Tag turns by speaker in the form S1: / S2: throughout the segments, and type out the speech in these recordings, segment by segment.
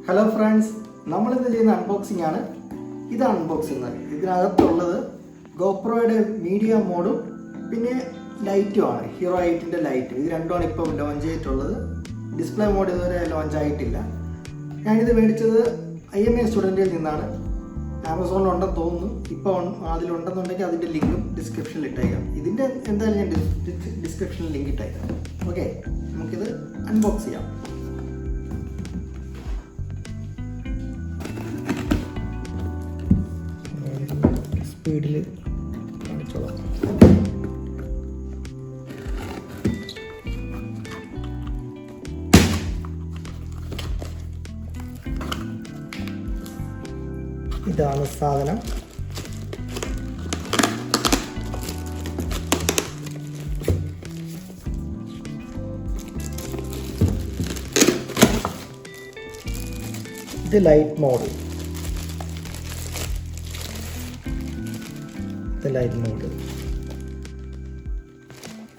S1: Hello friends, നമ്മളിന്ന് ചെയ്യുന്ന unboxing ആണ്. ഇതാണ് അൺബോക്സിങ്. ഇതിനകത്തുള്ളത് ഗോപ്രോയുടെ മീഡിയ മോഡും പിന്നെ ലൈറ്റും ആണ്. ഹീറോ 8ൻ്റെ ലൈറ്റും. ഇത് രണ്ടുമാണ് ഇപ്പം ലോഞ്ച് ചെയ്തിട്ടുള്ളത്. ഡിസ്പ്ലേ മോഡ് ഇതുവരെ ലോഞ്ച് ആയിട്ടില്ല. ഞാനിത് മേടിച്ചത് IMA സ്റ്റുഡൻറ്റിൽ നിന്നാണ്. ആമസോണിലുണ്ടെന്ന് തോന്നുന്നു. ഇപ്പോൾ അതിലുണ്ടെന്നുണ്ടെങ്കിൽ അതിൻ്റെ ലിങ്കും ഡിസ്ക്രിപ്ഷനിൽ ഇട്ടേക്കാം. ഇതിൻ്റെ എന്തായാലും ഞാൻ ഡിസ്ക്രിപ്ഷനിൽ ലിങ്ക് ഇട്ടേക്കാം. ഓക്കെ, നമുക്കിത് അൺബോക്സ് ചെയ്യാം. സ്പീഡിൽ കാണിച്ചോളാം. ഇതാണ് സാധനം. ഇത് ലൈറ്റ് മോഡ്.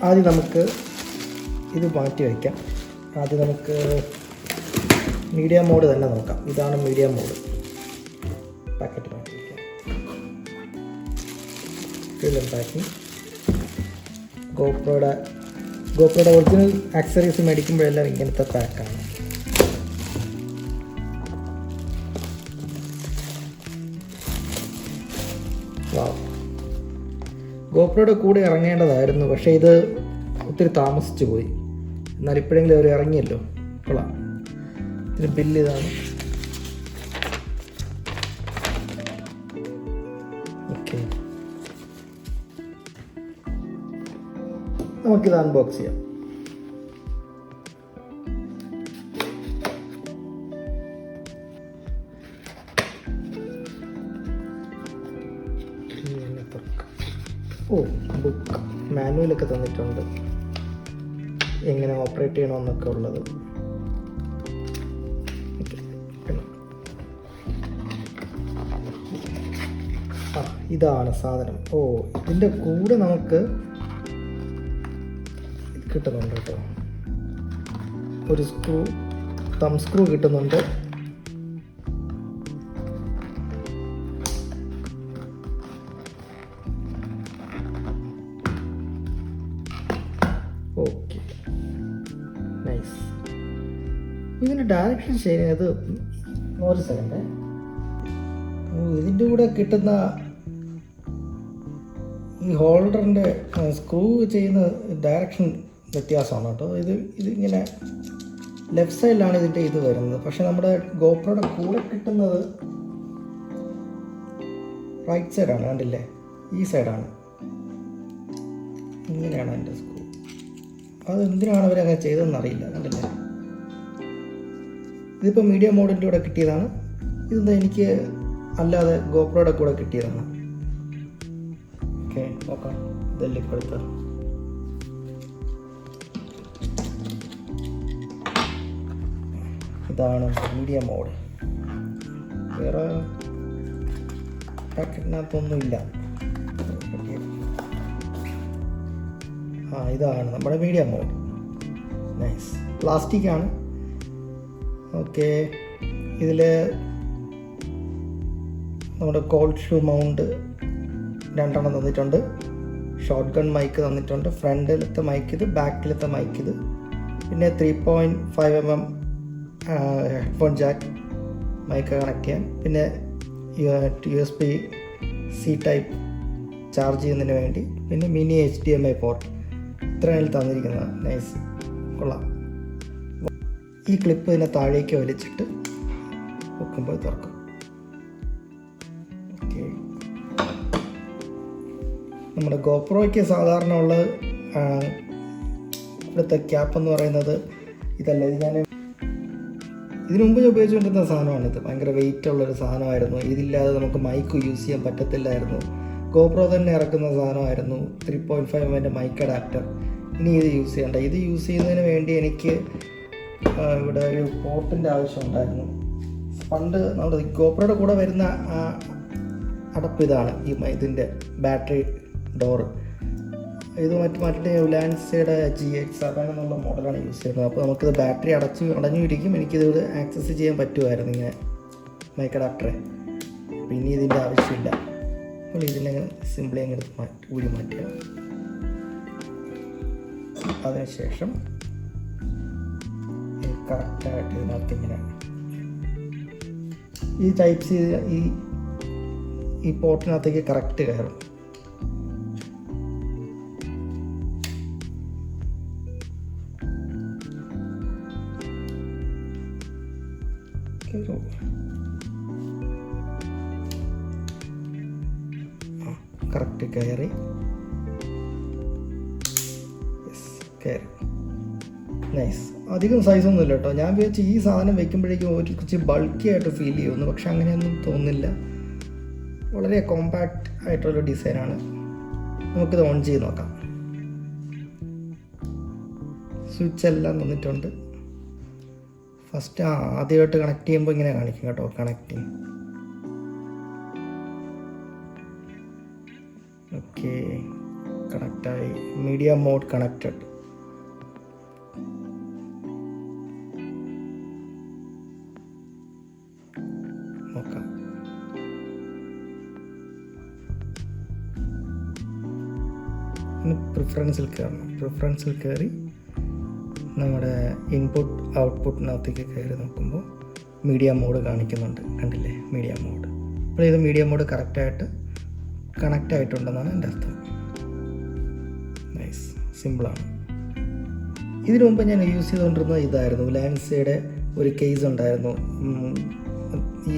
S1: ആദ്യം നമുക്ക് ഇത് മാറ്റി വയ്ക്കാം. ആദ്യം നമുക്ക് മീഡിയ മോഡ് തന്നെ നോക്കാം. ഇതാണ് മീഡിയ മോഡ്. പാക്കറ്റ് മാറ്റി വയ്ക്കാം. Film packing. ഗോപ്രോയുടെ ഒറിജിനൽ ആക്സറീസ് മേടിക്കുമ്പോഴെല്ലാം ഇങ്ങനത്തെ പാക്കാണ്. ഗോപ്രോയുടെ കൂടെ ഇറങ്ങേണ്ടതായിരുന്നു, പക്ഷേ ഇത് ഒത്തിരി താമസിച്ചു പോയി. എന്നാൽ ഇപ്പോഴെങ്കിലും അവർ ഇറങ്ങിയല്ലോ, കൊള്ളാം. ഇതിന് ബില്ല് ഇതാണ്. ഓക്കെ, നമുക്കിത് അൺബോക്സ് ചെയ്യാം. ബുക്ക് മാനുവലൊക്കെ തന്നിട്ടുണ്ട്, എങ്ങനെ ഓപ്പറേറ്റ് ചെയ്യണമെന്നൊക്കെ ഉള്ളത്. ഇതാണ് സാധനം. ഇതിൻ്റെ കൂടെ നമുക്ക് കിട്ടുന്നുണ്ട് കേട്ടോ. ഒരു തം സ്ക്രൂ കിട്ടുന്നുണ്ട്. Okay, nice. ഇതിൻ്റെ ഡയറക്ഷൻ ചെയ്യുന്നത് ഒരു സെക്കൻഡ്. ഇതിൻ്റെ കൂടെ കിട്ടുന്ന ഈ ഹോൾഡറിൻ്റെ സ്ക്രൂ ചെയ്യുന്ന ഡയറക്ഷൻ വ്യത്യാസമാണ് കേട്ടോ. ഇതിങ്ങനെ ലെഫ്റ്റ് സൈഡിലാണ് ഇതിൻ്റെ ഇത് വരുന്നത്. പക്ഷെ നമ്മുടെ ഗോപ്രോയുടെ കൂടെ കിട്ടുന്നത് റൈറ്റ് സൈഡാണ്. കണ്ടില്ലേ, ഈ സൈഡാണ്. ഇങ്ങനെയാണ് എൻ്റെ സ്ക്രൂ. അത് എന്തിനാണ് അവരങ്ങനെ ചെയ്തതെന്നറിയില്ല. കണ്ടില്ലേ, ഇതിപ്പോൾ മീഡിയ മോഡിൻ്റെ കൂടെ കിട്ടിയതാണ്. ഇതെന്താ എനിക്ക് അല്ലാതെ ഗോപ്രോയുടെ കൂടെ കിട്ടിയതാണ്. ഓക്കെ, നോക്കാം. ഇതല്ലേ ഇപ്പോഴത്തെ. ഇതാണ് മീഡിയ മോഡ്. വേറെ പാക്കറ്റിനകത്തൊന്നുമില്ല. ഇതാണ് നമ്മുടെ മീഡിയ മോഡ്. നൈസ്. പ്ലാസ്റ്റിക് ആണ്. ഓക്കെ, ഇതിൽ നമ്മുടെ കോൾഡ് ഷൂ മൗണ്ട് 2 തന്നിട്ടുണ്ട്. ഷോർട്ട് ഗൺ മൈക്ക് തന്നിട്ടുണ്ട്. ഫ്രണ്ടിലത്തെ മൈക്ക് ഇത്, ബാക്കിലത്തെ മൈക്ക് ഇത്. പിന്നെ 3.5mm headphone Jack mic connect ചെയ്യാൻ. പിന്നെ USB-C ടൈപ്പ് ചാർജ് ചെയ്യുന്നതിന് വേണ്ടി. പിന്നെ മിനി HDMI പോർട്ട്. ഇത്രയും തന്നിരിക്കുന്നത്. നൈസ്, കൊള്ളാം. ഈ ക്ലിപ്പ് ഇതിനെ താഴേക്ക് വലിച്ചിട്ട് വെക്കുമ്പോൾ തുറക്കും. ഓക്കെ, നമ്മുടെ ഗോപ്രോയ്ക്ക് സാധാരണ ഉള്ള ഇവിടുത്തെ ക്യാപ്പ് എന്ന് പറയുന്നത് ഇതല്ല. ഇത് ഞാൻ ഇതിനു മുമ്പ് ഉപയോഗിച്ചുകൊണ്ടിരുന്ന സാധനമാണിത്. ഭയങ്കര വെയിറ്റ് ഉള്ളൊരു സാധനമായിരുന്നു. ഇതില്ലാതെ നമുക്ക് മൈക്ക് യൂസ് ചെയ്യാൻ പറ്റത്തില്ലായിരുന്നു. ഗോപ്രോ തന്നെ ഇറക്കുന്ന സാധനമായിരുന്നു 3.5mm മൈക്ക് അഡാപ്റ്റർ. ഇനി ഇത് യൂസ് ചെയ്യണ്ട. ഇത് യൂസ് ചെയ്യുന്നതിന് വേണ്ടി എനിക്ക് ഇവിടെ ഒരു പോർട്ടിൻ്റെ ആവശ്യമുണ്ടായിരുന്നു. പണ്ട് നമ്മുടെ ഗോപ്രോയുടെ കൂടെ വരുന്ന അടപ്പ് ഇതാണ്. ഇതിൻ്റെ ബാറ്ററി ഡോറ്. ഇത് മാറ്റിയിട്ട് ലാൻസയുടെ GX എന്നുള്ള മോഡലാണ് യൂസ് ചെയ്യുന്നത്. അപ്പോൾ നമുക്കിത് ബാറ്ററി അടഞ്ഞിരിക്കും. എനിക്കിത് ആക്സസ് ചെയ്യാൻ പറ്റുമായിരുന്നു ഇങ്ങനെ മൈക്ക് അഡാപ്റ്ററെ. പിന്നെ ഇതിൻ്റെ ആവശ്യമില്ല. അപ്പോൾ ഇതിനങ്ങനെ സിമ്പിളി അങ്ങനെ ഊരി മാറ്റുക. അതിനുശേഷം കറക്റ്റായിട്ട് ഇതിനകത്ത് ഇങ്ങനെ ഈ ടൈപ്പ് ചെയ്ത് ഈ പോർട്ടിനകത്തേക്ക് കറക്റ്റ് കയറും. കറക്റ്റ് കയറി കയറി. നൈസ്. അധികം സൈസൊന്നും ഇല്ല കേട്ടോ. ഞാൻ വിചാരിച്ചു ഈ സാധനം വെക്കുമ്പോഴേക്കും ഒരു കുറച്ച് ബൾക്കി ആയിട്ട് ഫീൽ ചെയ്യുന്നു. പക്ഷെ അങ്ങനെയൊന്നും തോന്നുന്നില്ല. വളരെ കോമ്പാക്റ്റ് ആയിട്ടുള്ള ഡിസൈനാണ്. നമുക്കിത് ഓൺ ചെയ്ത് നോക്കാം. സ്വിച്ച് എല്ലാം തന്നിട്ടുണ്ട്. ഫസ്റ്റ് ആദ്യമായിട്ട് കണക്ട് ചെയ്യുമ്പോൾ ഇങ്ങനെ കാണിക്കും കേട്ടോ, കണക്റ്റിങ്. ഓക്കെ, കണക്റ്റായി. Media mode connected. നോക്കാം. പ്രിഫറൻസിൽ കയറണം. പ്രിഫറൻസിൽ കയറി നമ്മുടെ ഇൻപുട്ട് ഔട്ട്പുട്ടിനകത്തേക്ക് കയറി നോക്കുമ്പോൾ മീഡിയ മോഡ് കാണിക്കുന്നുണ്ട്. കണ്ടില്ലേ, മീഡിയ മോഡ്. അപ്പോൾ ഇത് മീഡിയ മോഡ് കറക്റ്റായിട്ട് കണക്റ്റ് ആയിട്ടുണ്ടെന്നാണ് എൻ്റെ അർത്ഥം. നൈസ്, സിമ്പിളാണ്. ഇതിനു മുമ്പ് ഞാൻ യൂസ് ചെയ്തുകൊണ്ടിരുന്നത് ഇതായിരുന്നു. ലാൻസയുടെ ഒരു കേസ് ഉണ്ടായിരുന്നു,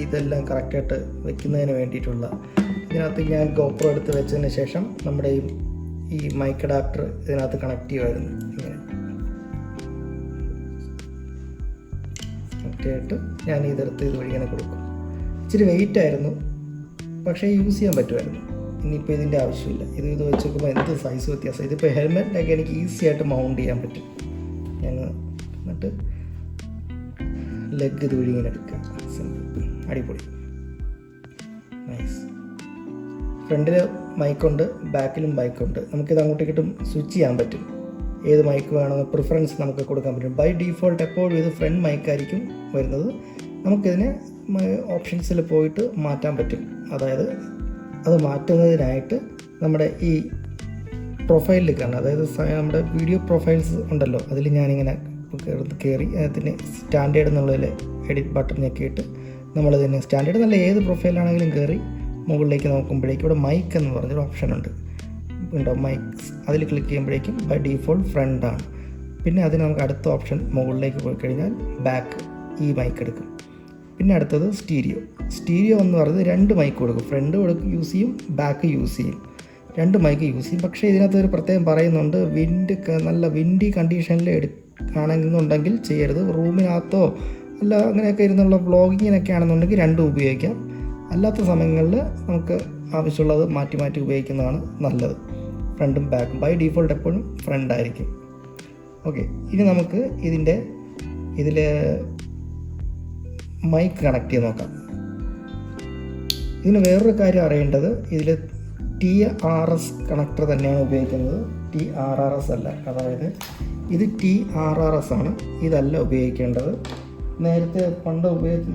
S1: ഇതെല്ലാം കറക്റ്റായിട്ട് വെക്കുന്നതിന് വേണ്ടിയിട്ടുള്ള. ഇതിനകത്ത് ഞാൻ GoPro എടുത്ത് വെച്ചതിന് ശേഷം നമ്മുടെ ഈ മൈക്ക് അഡാപ്റ്റർ ഇതിനകത്ത് കണക്ട് ചെയ്യുമായിരുന്നു. ഇങ്ങനെ കറക്റ്റായിട്ട് ഞാൻ ഇതെടുത്ത് ഇതുവഴി ഇങ്ങനെ കൊടുക്കും. ഇച്ചിരി വെയിറ്റ് ആയിരുന്നു, പക്ഷേ യൂസ് ചെയ്യാൻ പറ്റുമായിരുന്നു. ഇനിയിപ്പോൾ ഇതിൻ്റെ ആവശ്യമില്ല. ഇത് വെച്ച് നോക്കുമ്പോൾ എന്ത് സൈസ് വ്യത്യാസം. ഇതിപ്പോൾ ഹെൽമെറ്റിനൊക്കെ എനിക്ക് ഈസി ആയിട്ട് മൗണ്ട് ചെയ്യാൻ പറ്റും. ഞാൻ എന്നിട്ട് ലെഗ് ഇതുവഴി ഇങ്ങനെ എടുക്കുക. സിമ്പിൾ, അടിപൊളി, നൈസ്. ഫ്രണ്ടിൽ മൈക്കുണ്ട്, ബാക്കിലും മൈക്കുണ്ട്. നമുക്കിത് അങ്ങോട്ടേക്കിട്ടും സ്വിച്ച് ചെയ്യാൻ പറ്റും. ഏത് മൈക്ക് വേണമെന്ന് പ്രിഫറൻസ് നമുക്ക് കൊടുക്കാൻ പറ്റും. ബൈ ഡീഫോൾട്ട് എപ്പോഴും ഇത് ഫ്രണ്ട് മൈക്കായിരിക്കും വരുന്നത്. നമുക്കിതിനെ ഓപ്ഷൻസിൽ പോയിട്ട് മാറ്റാൻ പറ്റും. അതായത് അത് മാറ്റുന്നതിനായിട്ട് നമ്മുടെ ഈ പ്രൊഫൈലിൽ കാണാം. അതായത് നമ്മുടെ വീഡിയോ പ്രൊഫൈൽസ് ഉണ്ടല്ലോ, അതിൽ ഞാനിങ്ങനെ കയറി അതിന് സ്റ്റാൻഡേർഡ് എന്നുള്ളതിൽ എഡിറ്റ് ബട്ടൺ ഞെക്കിയിട്ട് നമ്മളതിന് സ്റ്റാൻഡേർഡ് നല്ല ഏത് പ്രൊഫൈലാണെങ്കിലും കയറി മുകളിലേക്ക് നോക്കുമ്പോഴേക്കും ഇവിടെ മൈക്ക് എന്ന് പറഞ്ഞൊരു ഓപ്ഷൻ ഉണ്ട്. ഉണ്ടോ മൈക്സ്, അതിൽ ക്ലിക്ക് ചെയ്യുമ്പോഴേക്കും ബൈ ഡീഫോൾട്ട് ഫ്രണ്ടാണ്. പിന്നെ അതിന് നമുക്ക് അടുത്ത ഓപ്ഷൻ മുകളിലേക്ക് പോയി കഴിഞ്ഞാൽ ബാക്ക്, ഈ മൈക്ക് എടുക്കും. പിന്നെ അടുത്തത് സ്റ്റീരിയോ എന്ന് പറയുന്നത് 2 മൈക്ക് കൊടുക്കും. ഫ്രണ്ട് യൂസ് ചെയ്യും, ബാക്ക് യൂസ് ചെയ്യും. 2 മൈക്ക് യൂസ് ചെയ്യും. പക്ഷേ ഇതിനകത്ത് ഒരു പ്രത്യേകം പറയുന്നുണ്ട്, നല്ല വിൻഡി കണ്ടീഷനിൽ ആണെന്നുണ്ടെങ്കിൽ ചെയ്യരുത്. റൂമിനകത്തോ അല്ല അങ്ങനെയൊക്കെ ഇരുന്നുള്ള വ്ളോഗിങ്ങിനൊക്കെ ആണെന്നുണ്ടെങ്കിൽ 2 ഉപയോഗിക്കാം. അല്ലാത്ത സമയങ്ങളിൽ നമുക്ക് ആവശ്യമുള്ളത് മാറ്റി മാറ്റി ഉപയോഗിക്കുന്നതാണ് നല്ലത്. ഫ്രണ്ടും ബാക്കും ബൈ ഡീഫോൾട്ട് എപ്പോഴും ഫ്രണ്ടായിരിക്കും. ഓക്കെ, ഇനി നമുക്ക് ഇതിൽ മൈക്ക് കണക്ട് ചെയ്ത് നോക്കാം. ഇതിന് വേറൊരു കാര്യം അറിയേണ്ടത്, ഇതിൽ TRS കണക്ടർ തന്നെയാണ് ഉപയോഗിക്കുന്നത്, TRRS അല്ല. അതായത് ഇത് TRRS ആണ്, ഇതല്ല ഉപയോഗിക്കേണ്ടത്. നേരത്തെ പണ്ട്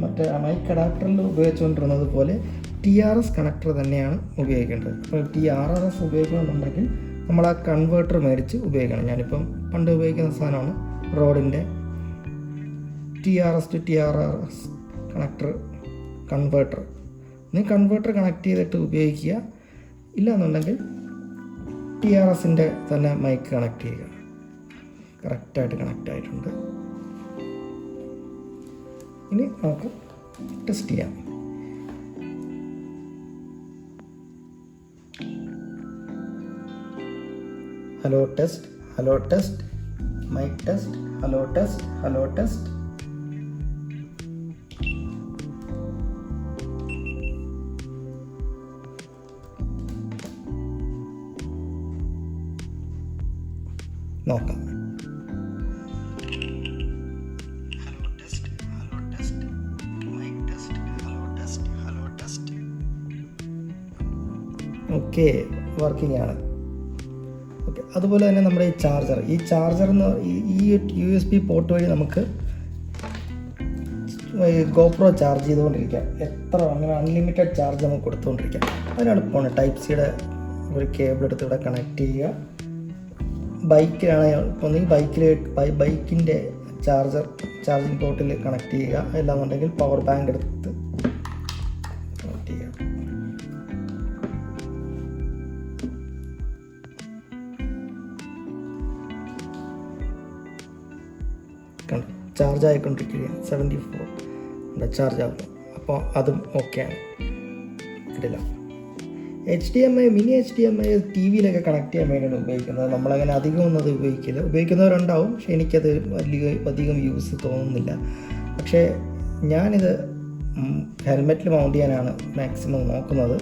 S1: മറ്റേ മൈക്ക് അഡാപ്റ്ററിൽ ഉപയോഗിച്ചുകൊണ്ടിരുന്നത് പോലെ TRS കണക്ടർ തന്നെയാണ് ഉപയോഗിക്കേണ്ടത്. അപ്പോൾ TRRS ഉപയോഗിക്കണമെന്നുണ്ടെങ്കിൽ നമ്മൾ ആ കൺവേർട്ടർ മേടിച്ച് ഉപയോഗിക്കണം. ഞാനിപ്പം പണ്ട് ഉപയോഗിക്കുന്ന സാധനമാണ് റോഡിൻ്റെ TRS to TRRS കൺവേർട്ടർ. നീ കൺവേർട്ടർ കണക്ട് ചെയ്തിട്ട് ഉപയോഗിക്കുക. ഇല്ലയെന്നുണ്ടെങ്കിൽ TRSൻ്റെ തന്നെ മൈക്ക് കണക്ട് ചെയ്യുക. കറക്റ്റായിട്ട് കണക്റ്റ് ആയിട്ടുണ്ട്. ഇനി നമുക്ക് ടെസ്റ്റ് ചെയ്യാം. Hello test, hello test, mic test, hello test, hello test. നോക്കാം. ഓക്കെ, വർക്കിംഗ് ആണ്. ഓക്കെ, അതുപോലെ തന്നെ നമ്മുടെ ഈ ചാർജർ ഈ USB പോർട്ട് വഴി നമുക്ക് GoPro ചാർജ് ചെയ്തുകൊണ്ടിരിക്കാം. അങ്ങനെ അൺലിമിറ്റഡ് ചാർജ് നമുക്ക് കൊടുത്തുകൊണ്ടിരിക്കാം. അതിന് എളുപ്പമാണ്. ടൈപ്പ് സിയുടെ ഒരു കേബിൾ എടുത്ത് ഇവിടെ കണക്ട് ചെയ്യുക. ബൈക്കിലാണ് ഒന്നെങ്കിൽ ബൈക്കിൻ്റെ ചാർജിങ് പോർട്ടിൽ കണക്ട് ചെയ്യുക, അല്ലാന്നുണ്ടെങ്കിൽ പവർ ബാങ്ക് എടുത്ത് കണക്ട് ചെയ്യുക. ചാർജ് ആയിക്കൊണ്ടിരിക്കുകയാണ്. 74 ചാർജ് ആകുന്നു. അപ്പോൾ അതും ഓക്കെയാണ്. ഇടില്ല. മിനി HDMI TV-യിലൊക്കെ കണക്ട് ചെയ്യാൻ വേണ്ടിയാണ് ഉപയോഗിക്കുന്നത്. നമ്മളങ്ങനെ അധികം ഒന്നും അത് ഉപയോഗിക്കുന്നവരുണ്ടാവും, പക്ഷേ എനിക്കത് അധികം യൂസ് തോന്നുന്നില്ല. പക്ഷേ ഞാനിത് ഹെൽമെറ്റിൽ മൗണ്ട് ചെയ്യാനാണ് മാക്സിമം നോക്കുന്നത്.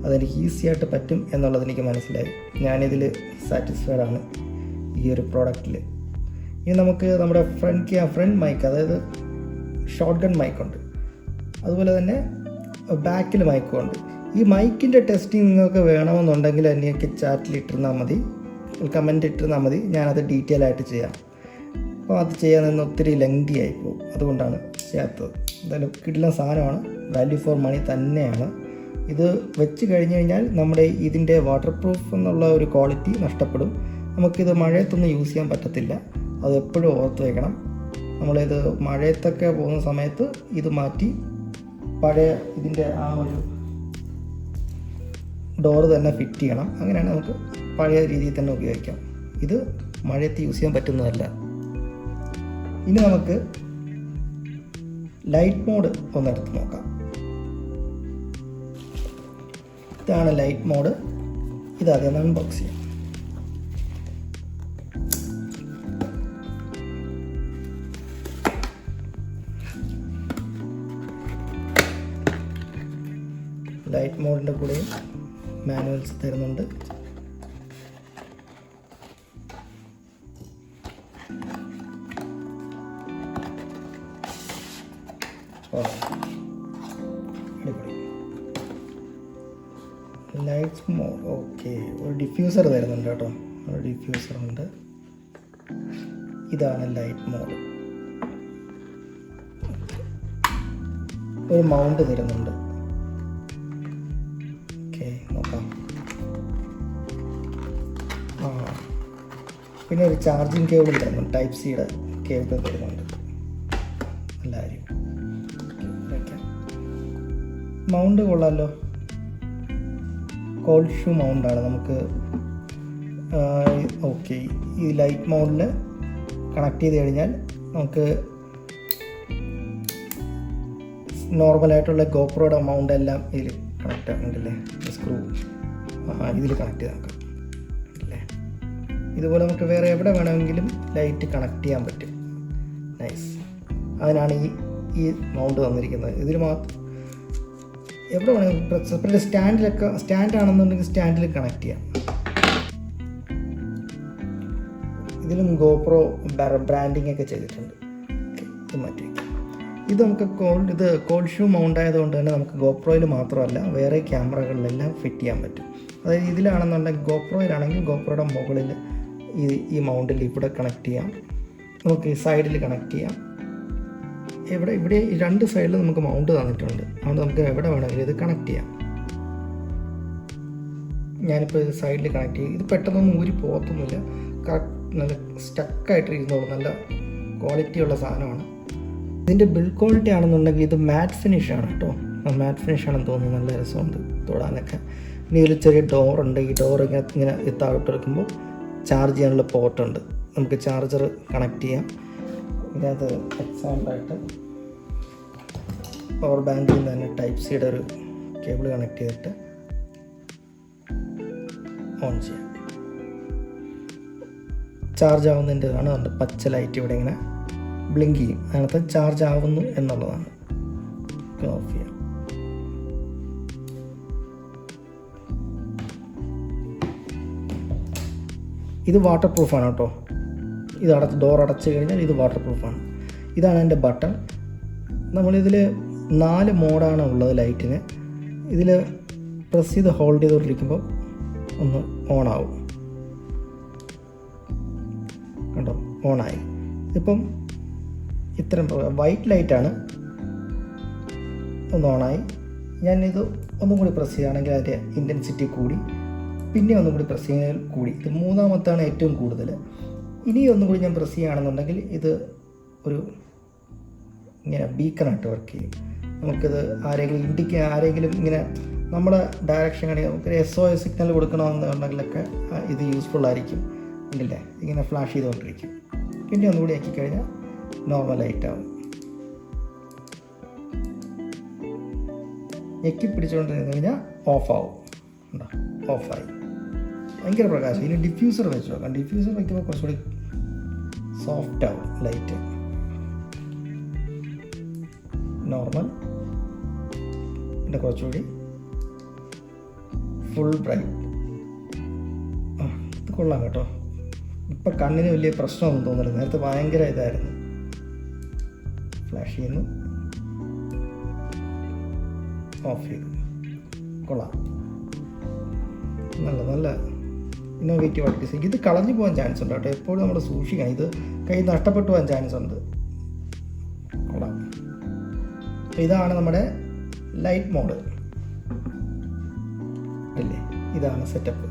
S1: അതെനിക്ക് ഈസി ആയിട്ട് പറ്റും എന്നുള്ളത് എനിക്ക് മനസ്സിലായി. ഞാനിതിൽ സാറ്റിസ്ഫൈഡ് ആണ് ഈ ഒരു പ്രോഡക്റ്റിൽ. ഇനി നമുക്ക് നമ്മുടെ ഫ്രണ്ട് മൈക്ക്, അതായത് ഷോർട്ട് ഗൺ മൈക്കുണ്ട്, അതുപോലെ തന്നെ ബാക്കിൽ മൈക്കും ഉണ്ട്. ഈ മൈക്കിൻ്റെ ടെസ്റ്റിംഗ് നിങ്ങൾക്ക് വേണമെന്നുണ്ടെങ്കിൽ എനിക്ക് ചാറ്റിൽ ഇട്ടിരുന്നാൽ മതി, കമൻറ്റ് ഇട്ടിരുന്നാൽ മതി, ഞാനത് ഡീറ്റെയിൽ ആയിട്ട് ചെയ്യാം. അപ്പോൾ അത് ചെയ്യാൻ നിന്ന് ഒത്തിരി ലെങ്തി ആയിപ്പോവും, അതുകൊണ്ടാണ് ചെയ്യാത്തത്. എന്തായാലും കിടിലൻ സാധനമാണ്, വാല്യൂ ഫോർ മണി തന്നെയാണ്. ഇത് വെച്ച് കഴിഞ്ഞ് കഴിഞ്ഞാൽ നമ്മുടെ ഇതിൻ്റെ വാട്ടർ പ്രൂഫ് എന്നുള്ള ഒരു ക്വാളിറ്റി നഷ്ടപ്പെടും. നമുക്കിത് മഴയത്തൊന്നും യൂസ് ചെയ്യാൻ പറ്റത്തില്ല, അത് എപ്പോഴും ഓർത്ത് വയ്ക്കണം. നമ്മളിത് മഴയത്തൊക്കെ പോകുന്ന സമയത്ത് ഇത് മാറ്റി പഴയ ഇതിൻ്റെ ആ ഒരു ഡോറ് തന്നെ ഫിറ്റ് ചെയ്യണം. അങ്ങനെയാണ് നമുക്ക് പഴയ രീതിയിൽ തന്നെ ഉപയോഗിക്കാം. ഇത് മഴയത്ത് യൂസ് ചെയ്യാൻ പറ്റുന്നതല്ല. ഇനി നമുക്ക് ലൈറ്റ് മോഡ് ഒന്നെടുത്ത് നോക്കാം. ഇതാണ് ലൈറ്റ് മോഡ്. ഇതാദ്യം അൺബോക്സ് ചെയ്യാം. ലൈറ്റ് മോഡിൻ്റെ കൂടെ മാനുവൽസ് തരുന്നുണ്ട്. Lights mode okay. ഒരു ഡിഫ്യൂസർ തരുന്നുണ്ട് കേട്ടോ, ഒരു ഡിഫ്യൂസർ ഉണ്ട്. ഇതാണ് ലൈറ്റ് മോഡ്. ഒരു മൗണ്ട് തരുന്നുണ്ട്. നോക്കാം. പിന്നെ ഒരു ചാർജിങ് കേബിൾ തരുന്നുണ്ട്, ടൈപ്പ് സിയുടെ കേബിൾ തരുന്നുണ്ട്. എല്ലാവരും മൗണ്ട് കൊള്ളാമല്ലോ. കോൾഡ് ഷൂ മൗണ്ടാണ് നമുക്ക്. ഓക്കെ, ഈ ലൈറ്റ് മൗണ്ടിൽ കണക്ട് ചെയ്ത് കഴിഞ്ഞാൽ നമുക്ക് നോർമലായിട്ടുള്ള ഗോപ്രോയുടെ മൗണ്ട് എല്ലാം ഇതിൽ കണക്റ്റ് ആകുന്നുണ്ടല്ലേ. സ്ക്രൂ ഇതിൽ കണക്ട് ചെയ്ത് നോക്കാം അല്ലേ. ഇതുപോലെ നമുക്ക് വേറെ എവിടെ വേണമെങ്കിലും ലൈറ്റ് കണക്ട് ചെയ്യാൻ പറ്റും. നൈസ്. അതിനാണ് ഈ മൗണ്ട് തന്നിരിക്കുന്നത്. ഇതിൽ മാത്രം എവിടെ വേണമെങ്കിലും സെപ്പറേറ്റ് സ്റ്റാൻഡാണെന്നുണ്ടെങ്കിൽ സ്റ്റാൻഡിൽ കണക്ട് ചെയ്യാം. ഇതിലും GoPro ബ്രാൻഡിങ് ഒക്കെ ചെയ്തിട്ടുണ്ട്. ഇത് മാറ്റി വയ്ക്കാം. ഇത് നമുക്ക് കോൾഡ് ഷൂ മൗണ്ട് ആയതുകൊണ്ട് തന്നെ നമുക്ക് GoProയിൽ മാത്രമല്ല വേറെ ക്യാമറകളിലെല്ലാം ഫിറ്റ് ചെയ്യാൻ പറ്റും. അതായത് ഇതിലാണെന്നുണ്ടെങ്കിൽ GoProയിലാണെങ്കിൽ GoProയുടെ മുകളിൽ ഈ മൗണ്ടിൽ ഇവിടെ കണക്ട് ചെയ്യാം. നമുക്ക് ഈ സൈഡിൽ കണക്ട് ചെയ്യാം. ഇവിടെ ഈ രണ്ട് സൈഡിൽ നമുക്ക് മൗണ്ട് തന്നിട്ടുണ്ട്. അതുകൊണ്ട് നമുക്ക് എവിടെ വേണമെങ്കിലും ഇത് കണക്ട് ചെയ്യാം. ഞാനിപ്പോൾ ഇത് സൈഡിൽ കണക്ട് ചെയ്യും. ഇത് പെട്ടെന്നൊന്നും ഊരി പോകത്തൊന്നുമില്ല. നല്ല സ്റ്റക്കായിട്ട് ഇരുന്നോളൂ. നല്ല ക്വാളിറ്റിയുള്ള സാധനമാണ്. ഇതിൻ്റെ ബിൽഡ് ക്വാളിറ്റി ആണെന്നുണ്ടെങ്കിൽ ഇത് മാറ്റ് ഫിനിഷാണ് കേട്ടോ. മാറ്റ് ഫിനിഷാണെന്ന് തോന്നുന്നു. നല്ല രസമുണ്ട് തൊടാനൊക്കെ. ഇനി ഇതിൽ ചെറിയ ഡോറുണ്ട്. ഈ ഡോർ ഇങ്ങനെ താഴോട്ട് എടുക്കുമ്പോൾ ചാർജ് ചെയ്യാനുള്ള പോർട്ടുണ്ട്. നമുക്ക് ചാർജർ കണക്ട് ചെയ്യാം. ഇതിനകത്ത് എക്സാമ്പിളായിട്ട് പവർ ബാങ്കിൽ നിന്ന് തന്നെ ടൈപ്പ് സിയുടെ ഒരു കേബിൾ കണക്ട് ചെയ്തിട്ട് ഓൺ ചെയ്യാം. ചാർജ് ആവുന്നതിൻ്റെ കാണുന്നുണ്ട് പച്ച ലൈറ്റ് ഇവിടെ ഇങ്ങനെ ബ്ലിങ്ക് ചെയ്യും. അതിനകത്ത് ചാർജ് ആവുന്നു എന്നുള്ളതാണ്. ഓഫ് ചെയ്യാം. ഇത് വാട്ടർ പ്രൂഫാണ് കേട്ടോ. ഇത് ഡോർ അടച്ചു കഴിഞ്ഞാൽ ഇത് വാട്ടർ പ്രൂഫാണ്. ഇതാണ് എൻ്റെ ബട്ടൺ. നമ്മളിതിൽ 4 മോഡാണ് ഉള്ളത് ലൈറ്റിന്. ഇതിൽ പ്രസ് ചെയ്ത് ഹോൾഡ് ചെയ്തുകൊണ്ടിരിക്കുമ്പോൾ ഒന്ന് ഓണാവും. ഓണായി. ഇപ്പം ഇത്രയും വൈറ്റ് ലൈറ്റാണ്. ഒന്ന് ഓണായി. ഞാനിത് ഒന്നും കൂടി പ്രസ് ചെയ്യുകയാണെങ്കിൽ അതിൻ്റെ ഇൻറ്റൻസിറ്റി കൂടി, പിന്നെ ഒന്നും കൂടി പ്രസ് ചെയ്യുന്നതിൽ കൂടി. ഇത് മൂന്നാമത്താണ് ഏറ്റവും കൂടുതൽ. ഇനി ഒന്നും കൂടി ഞാൻ പ്രസ് ചെയ്യുകയാണെന്നുണ്ടെങ്കിൽ ഇത് ഒരു ഇങ്ങനെ ബീക്കണായിട്ട് വർക്ക് ചെയ്യും. നമുക്കിത് ആരെങ്കിലും ഇങ്ങനെ നമ്മുടെ ഡയറക്ഷൻ കാണിക്കാൻ നമുക്ക് SOS സിഗ്നൽ കൊടുക്കണമെന്നുണ്ടെങ്കിലൊക്കെ ഇത് യൂസ്ഫുൾ ആയിരിക്കും. ഉണ്ടല്ലേ, ഇങ്ങനെ ഫ്ലാഷ് ചെയ്തുകൊണ്ടിരിക്കും. പിന്നെ ഒന്നുകൂടി ആക്കിക്കഴിഞ്ഞാൽ നോർമൽ ലൈറ്റാവും. ഞെക്കി പിടിച്ചുകൊണ്ട് നിന്ന് കഴിഞ്ഞാൽ ഓഫാവും. ഉണ്ടോ, ഓഫായി. ഭയങ്കര പ്രകാശം. ഇനി ഡിഫ്യൂസർ വെച്ച് നോക്കാം. ഡിഫ്യൂസർ വയ്ക്കുമ്പോൾ കുറച്ചുകൂടി സോഫ്റ്റ് ആവും ലൈറ്റ്. നോർമൽ, പിന്നെ കുറച്ചുകൂടി ഫുൾ ബ്രൈറ്റ്. ഇത് കൊള്ളാം കേട്ടോ. ഇപ്പം കണ്ണിന് വലിയ പ്രശ്നമൊന്നും തോന്നില്ല. നേരത്തെ ഭയങ്കര ഇതായിരുന്നു. ഫ്ലാഷ് ചെയ്യുന്നു, ഓഫ് ചെയ്തു. കൊള്ളാം. നല്ല ഇന്നോവേറ്റീവ് ആയിട്ട് ഡിസൈൻ. ഇത് കളഞ്ഞു പോകാൻ ചാൻസ് ഉണ്ട് കേട്ടോ. എപ്പോഴും നമ്മൾ സൂക്ഷിക്കണം. ഇത് കൈ നഷ്ടപ്പെട്ടു പോകാൻ ചാൻസ് ഉണ്ട്. കൊള്ളാം. ഇതാണ് നമ്മുടെ ലൈറ്റ് മോഡ് അല്ലേ. ഇതാണ് സെറ്റപ്പ്.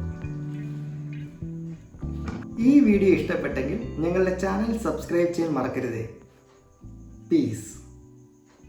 S1: ഈ വീഡിയോ ഇഷ്ടപ്പെട്ടെങ്കിൽ ഞങ്ങളുടെ ചാനൽ സബ്സ്ക്രൈബ് ചെയ്യാൻ മറക്കരുതേ. പീസ്.